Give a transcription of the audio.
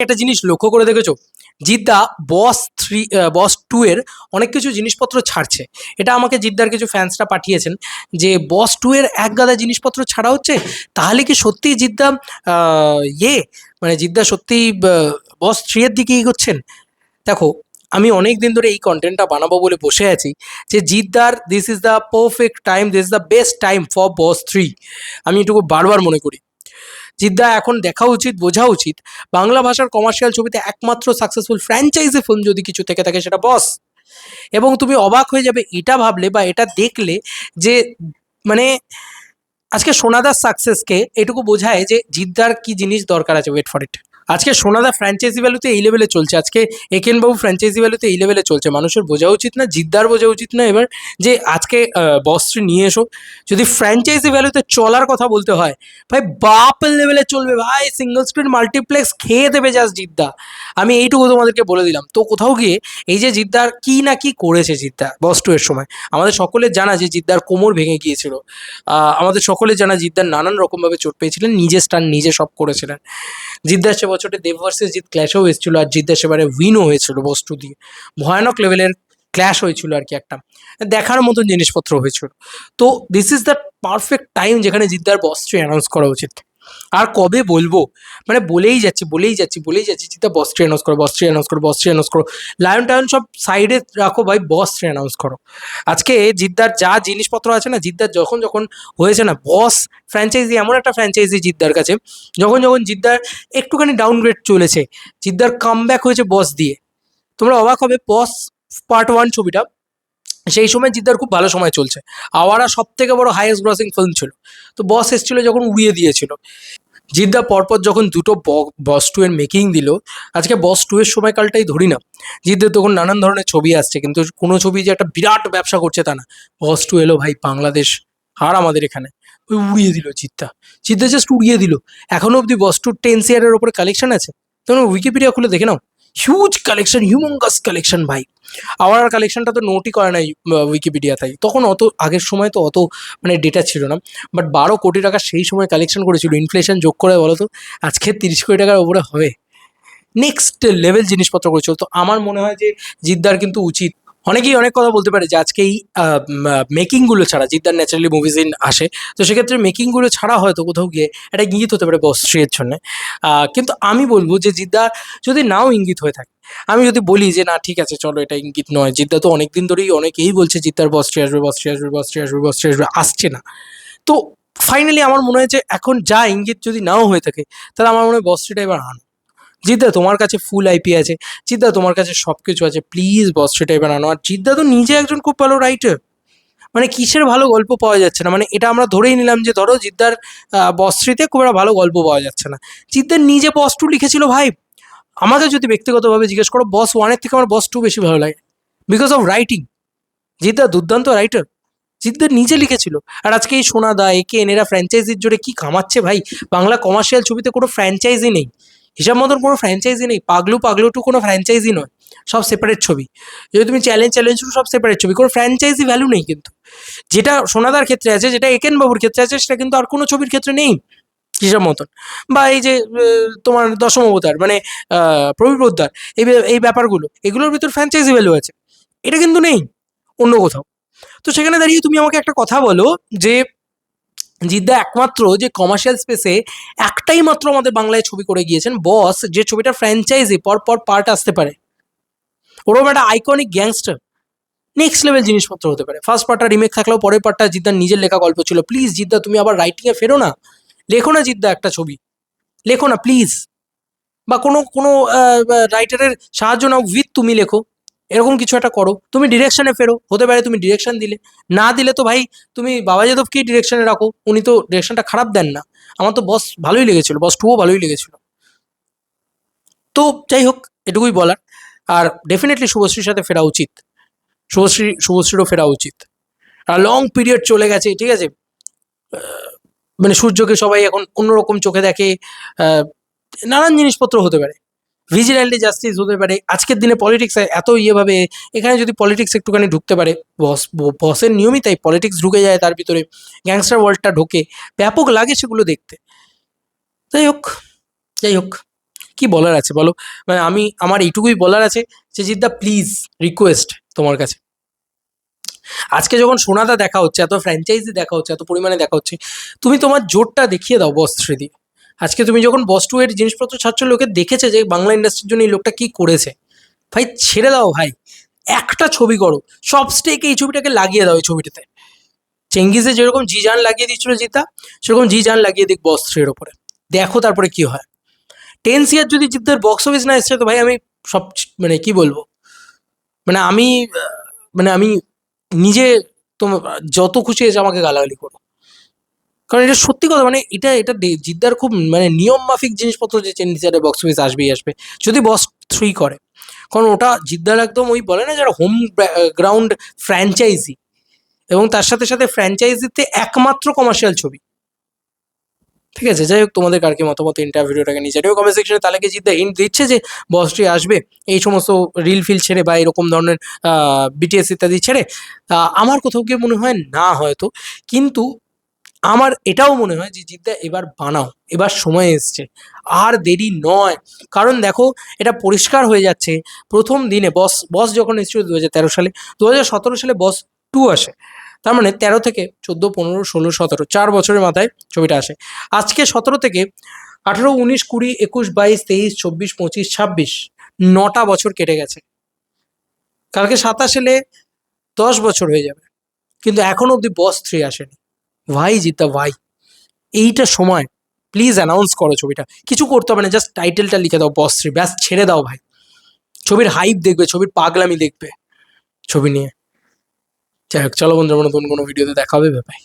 একটা জিনিস লক্ষ্য করে দেখেছো, জিদ্দা বস 2 এর অনেক কিছু জিনিসপত্র ছাড়ছে। এটা আমাকে জিদ্দার কিছু ফ্যান্সরা পাঠিয়েছেন যে বস 2 এর এক গাদা জিনিসপত্র ছাড়া হচ্ছে, তাহলে কি সত্যি জিদ্দা মানে জিদ্দা সত্যি বস 3 এর দিকে এগোচ্ছেন? দেখো, আমি অনেক দিন ধরে এই কন্টেন্টটা বানাবো বলে বসে আছি যে জিদ্দার this is the perfect time, this is the best time for boss 3। আমি এটুকু বারবার মনে করি জিদ্দা এখন দেখা উচিত, বোঝা উচিত বাংলা ভাষার কমার্শিয়াল ছবিতে একমাত্র সাকসেসফুল ফ্র্যাঞ্চাইজি ফিল্ম যদি কিছু থেকে থাকে সেটা বস। এবং তুমি অবাক হয়ে যাবে এটা ভাবলে বা এটা দেখলে যে মানে আজকে সোনাদার সাকসেসকে এটুকু বোঝায় যে জিদ্দার কি জিনিস দরকার আছে। Wait for it. আজকে সোনাদা ফ্র্যাঞ্চাইজি ভ্যালুতে এই লেভেলে চলছে, আজকে একেন বাবু ফ্র্যাঞ্চাইজি ভ্যালুতে এই লেভেলে চলছে। মানুষের বোঝা উচিত না, জিদ্দার বোঝা উচিত না এবার যে আজকে বস 3 নিয়ে এসো। যদি ফ্র্যাঞ্চাইজি ভ্যালুতে চলার কথা বলতে হয় ভাই, বাপের লেভেলে চলবে ভাই, সিঙ্গল স্ক্রিন মাল্টিপ্লেক্স খেয়ে দেবে জাস্ট জিদ্দা। আমি এইটুকু তোমাদেরকে বলে দিলাম। তো কোথাও গিয়ে এই যে জিদ্দার কি না কি করেছে জিদ্দা বস 2 এর সময়, আমাদের সকলের জানা যে জিদ্দার কোমর ভেঙে গিয়েছিল। আমাদের সকলের জানা জিদ্দার নানান রকমভাবে চোট পেয়েছিলেন, নিজে স্টান নিজে সব করেছিলেন। জিদ্দার সে বছরটা দেব ভার্সেস জিৎ ক্ল্যাশও হয়েছিল, আর জিদ্দার সেবারে উইনও হয়েছিল বস 2 দিয়ে। ভয়ানক লেভেলের ক্ল্যাশ হয়েছিল আর কি, একটা দেখার মতন জিনিসপত্র হয়েছিল। তো this is the perfect time যেখানে জিদ্দার বস 3 অ্যানাউন্স করা উচিত। আর কবে বলবো, মানে বলেই যাচ্ছি জিদ্দা বস 3 অ্যানাউন্স করো, বস 3 অ্যানাউন্স করো, বস 3 অ্যানাউন্স করো। লায়ন টায়ন সব সাইডে রাখো ভাই, বস 3 অ্যানাউন্স করো। আজকে জিদ্দার যা জিনিসপত্র আছে না, জিদ্দার যখন যখন হয়েছে না বস ফ্র্যাঞ্চাইজি, এমন একটা ফ্র্যাঞ্চাইজি জিদ্দার কাছে, যখন যখন জিদ্দার একটুখানি ডাউনগ্রেড চলেছে, জিদ্দার কামব্যাক হয়েছে বস দিয়ে। তোমরা অবাক হবে, বস পার্ট 1 ছবিটা সেই সময় জিদ্দার খুব ভালো সময় চলছে, আওয়ারা সব থেকে বড় হাইয়েস্ট গ্রসিং ফিল্ম ছিল। তো বস এসেছিল যখন উড়িয়ে দিয়েছিল। জিদ্দা পরপর যখন দুটো বস 2 এর মেকিং দিল, আজকে বস 2 এর সময়কালটাই ধরি না, জিদ্দার তখন নানান ধরনের ছবি আসছে, কিন্তু কোনো ছবি যে একটা বিরাট ব্যবসা করছে তা না। বস 2 এলো ভাই বাংলাদেশ আর আমাদের এখানে, ওই উড়িয়ে দিল জিদ্দা জাস্ট উড়িয়ে দিল। এখনো অবধি বস 2 10 শেয়ারের ওপরে কালেকশন আছে, তোমরা উইকিপিডিয়া খুলে দেখে নাও। হিউজ কালেকশন, হিউমঙ্গাস কালেকশন ভাই। আমার কালেকশনটা তো নোটই করে নাই উইকিপিডিয়াতেই, তখন অত আগের সময় তো অত মানে ডেটা ছিল না। বাট 12 কোটি টাকা সেই সময় কালেকশন করেছিল, ইনফ্লেশন যোগ করে বলো তো আজকে 30 কোটি টাকার ওপরে হবে। নেক্সট লেভেল জিনিসপত্র করেছিল। তো আমার মনে হয় যে জিদ্দার কিন্তু উচিত, অনেকেই অনেক কথা বলতে পারে যে আজকে এই মেকিংগুলো ছাড়া, জিদ্দার ন্যাচারালি মুভিজ ইন আসে, তো সেক্ষেত্রে মেকিংগুলো ছাড়া হয়তো কোথাও গিয়ে একটা ইঙ্গিত হতে পারে বস 3 এর জন্য। কিন্তু আমি বলবো যে জিদ্দা যদি নাও ইঙ্গিত হয়ে থাকে, আমি যদি বলি যে না ঠিক আছে চলো এটা ইঙ্গিত নয়, জিদ্দা তো অনেকদিন ধরেই অনেকেই বলছে জিদ্দার বস 3 আসবে, বস 3 আসবে, বস 3 আসবে, বস 3 আসবে, আসছে না। তো ফাইনালি আমার মনে হয় যে এখন যা ইঙ্গিত যদি নাও হয়ে থাকে, তাহলে আমার মনে হয় বস 3টা এবার আনো। জিদ্দা তোমার কাছে ফুল আইপি আছে, জিদ্দা তোমার কাছে সব কিছু আছে, প্লিজ বস 3টা এবার আনো। আর জিদ্দা তো নিজে একজন খুব ভালো রাইটার, মানে কিসের ভালো গল্প পাওয়া যাচ্ছে না, মানে এটা আমরা ধরেই নিলাম যে ধরো জিদ্দার বস 3তে খুব একটা ভালো গল্প পাওয়া যাচ্ছে না। জিদ্দার নিজে বস 2 লিখেছিল ভাই। আমাকে যদি ব্যক্তিগতভাবে জিজ্ঞেস করো, বস 1-এর থেকে আমার বস 2 বেশি ভালো লাগে, বিকজ অফ রাইটিং। জিদ্দা দুর্দান্ত রাইটার, জিদ্দার নিজে লিখেছিল। আর আজকে এই সোনাদা একেন এরা ফ্র্যাঞ্চাইজির জোরে কি কামাচ্ছে ভাই। বাংলা কমার্শিয়াল ছবিতে কোনো ফ্র্যাঞ্চাইজি নেই, হিসাব মতন কোনো ফ্র্যাঞ্চাইজি নেই। পাগলু পাগলু টু কোনো ফ্র্যাঞ্চাইজি নয়, সব সেপারেট ছবি। যদি তুমি চ্যালেঞ্জ টু সব সেপারেট ছবি, কোনো ফ্র্যাঞ্চাইজি ভ্যালু নেই কিন্তু। যেটা সোনাদার ক্ষেত্রে আছে, যেটা একেন বাবুর ক্ষেত্রে আছে, সেটা কিন্তু আর কোনো ছবির ক্ষেত্রে নেই হিসাব মতন। বা এই যে তোমার দশম অবতার মানে প্রবীর পোদ্দার, এই ব্যাপারগুলো, এগুলোর ভিতর ফ্র্যাঞ্চাইজি ভ্যালু আছে, এটা কিন্তু নেই অন্য কোথাও। তো সেখানে দাঁড়িয়ে তুমি আমাকে একটা কথা বলো যে জিদ্দা একমাত্র যে কমার্শিয়াল স্পেসে একটাই মাত্র আমাদের বাংলায় ছবি করে গিয়েছেন বস, যে ছবিটা ফ্র্যাঞ্চাইজি পর পর পার্ট আসতে পারে, ওরকম একটা আইকনিক গ্যাংস্টার, নেক্সট লেভেল জিনিসপত্র হতে পারে। ফার্স্ট পার্টটা রিমেক থাকলেও পরের পার্টটা জিদ্দার নিজের লেখা গল্প ছিল। প্লিজ জিদ্দা তুমি আবার রাইটিংয়ে ফেরো না, লেখো না জিদ্দা একটা ছবি, লেখো না প্লিজ। বা কোনো কোনো রাইটারের সাহায্য নাও, উইথ তুমি লেখো, এরকম কিছু একটা করো। তুমি ডিরেকশনে ফেরো, হতে পারে তুমি ডিরেকশন দিলে, না দিলে তো ভাই তুমি বাবা যাদবকেই ডিরেকশনে রাখো, উনি তো ডিরেকশনটা খারাপ দেন না। আমার তো বস ভালোই লেগেছিল, বস 2ও ভালোই লেগেছিল। তো যাই হোক, এটুকুই বলার। আর ডেফিনেটলি শুভশ্রীর সাথে ফেরা উচিত, শুভশ্রীরও ফেরা উচিত। আর লং পিরিয়ড চলে গেছে, ঠিক আছে, মানে সূর্যকে সবাই এখন অন্যরকম চোখে দেখে, নানান জিনিসপত্র হতে পারে, ভিজিল্যান্টি জাস্টিস হতে পারে। আজকের দিনে পলিটিক্স এত ইয়েভাবে, এখানে যদি পলিটিক্স একটুখানি ঢুকতে পারে, বসের নিয়মই তাই, পলিটিক্স ঢুকে যায় তার ভিতরে, গ্যাংস্টার ওয়ার্ল্ডটা ঢোকে, ব্যাপক লাগে সেগুলো দেখতে। যাই হোক, যাই হোক, কি বলার আছে বলো? মানে আমার এইটুকুই বলার আছে যে জিদ্দা প্লিজ, রিকোয়েস্ট তোমার কাছে, আজকে যখন সোনাদা দেখা হচ্ছে, এত ফ্র্যাঞ্চাইজি দেখা হচ্ছে, এত পরিমাণে দেখা হচ্ছে, তুমি তোমার জোরটা দেখিয়ে দাও বস থ্রি দিয়ে। আজকে তুমি যখন বস টু এর জিনিসপত্র ছাড়ছো, লোকে দেখেছে যে বাংলা ইন্ডাস্ট্রির জন্য এই লোকটা কি করেছে। ভাই ছেড়ে দাও ভাই, একটা ছবি করো, সব স্টেকে এই ছবিটাকে লাগিয়ে দাও। এই ছবিটাতে চেঙ্গিজে যেরকম জি জান লাগিয়ে দিচ্ছিল জিতা, সেরকম জি জান লাগিয়ে দিক বস থ্রি এর ওপরে, দেখো তারপরে কি হয়। 10 CR যদি জিদ্দার বক্স অফিস না এসছে তো ভাই আমি সব, মানে কি বলবো, মানে আমি নিজে, তোমার যত খুশি এসে আমাকে গালাগালি করো, কারণ এটা সত্যি কথা। মানে এটা জিদ্দার খুব মানে নিয়ম মাফিক জিনিসপত্র যে চেন্নাই বক্স অফিস আসবেই আসবে যদি বস থ্রি করে, কারণ ওটা জিদ্দার একদম ওই বলে না যারা হোম গ্রাউন্ড ফ্র্যাঞ্চাইজি, এবং তার সাথে সাথে ফ্র্যাঞ্চাইজিতে একমাত্র কমার্শিয়াল ছবি। ঠিক আছে, যাই হোক, তোমাদের কার কি মতামত ইন্টারভিউটাকে নিয়ে জানিও কমেন্ট সেকশনে। তাহলে কি জিদ্দা হিন্ট দিচ্ছে যে বসটি আসবে এই সমস্ত রিল ফিল ছেড়ে বা এরকম ধরনের বিটিএস ইত্যাদি ছেড়ে? আমার কোথাও গিয়ে মনে হয় না হয়তো, কিন্তু আমার এটাও মনে হয় যে জিদ্দা এবার বানাও, এবার সময় এসছে, আর দেরি নয়। কারণ দেখো, এটা পরিষ্কার হয়ে যাচ্ছে প্রথম দিনে বস বস যখন এসেছিল 2013 সালে, 2017 সালে বস টু আসে, তার মানে 13 থেকে 14, 15, 16, 17, 4 বছরের মাথায় ছবিটা আসে। আজকে 17 থেকে 18, 19, 20, 21, 22, 23, 24, 25, 26, 9টা বছর কেটে গেছে। কালকে 27 এলে 10 বছর হয়ে যাবে, কিন্তু এখনো অব্দি বস থ্রি আসেনি। ভাই জিদ্দা ভাই, এইটা সময়, প্লিজ অ্যানাউন্স করো ছবিটা, কিছু করতে হবে না, জাস্ট টাইটেলটা লিখে দাও বস থ্রি, ব্যাস ছেড়ে দাও ভাই। ছবির হাইপ দেখবে, ছবির পাগলামি দেখবে ছবি নিয়ে। যাই হোক, চলো বন্ধুরা, নতুন কোনো ভিডিওতে দেখা হবে, ভাই।